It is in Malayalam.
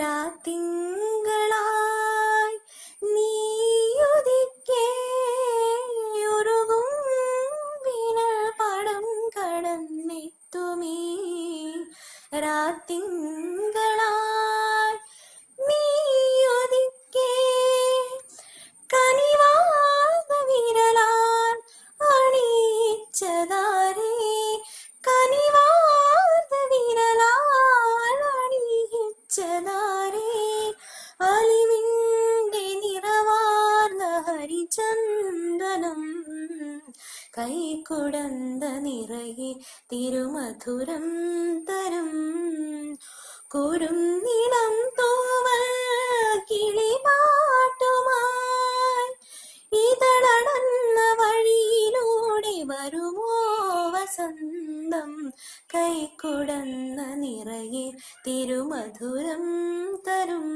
രാത്തിങ്കളായി നീയുദിക്കേ ഉരുകും വിരൽ പടം കടന്നെത്തുമീ രാത്തിങ്കളായി നീയുദിക്കേ കനിവാർന്ന വിരലാൽ അണിയിച്ചതാരേ കനിവാർന്ന വിരലാൽ അണിയിച്ചതാരേ അലിവിൻ്റെ നിറവാർന്ന ഹരിചന്ദനം കൈക്കുടന്ത നിറയെ തിരുമധുരം തരും കുറുനിളം തൂവൽ കിളിപാട്ടുമായി ഇതളടന്ന വഴിയിലൂടെ വരുമോ വസന്തം കൈക്കുടന്ന നിറയെ തിരുമധുരം തരും.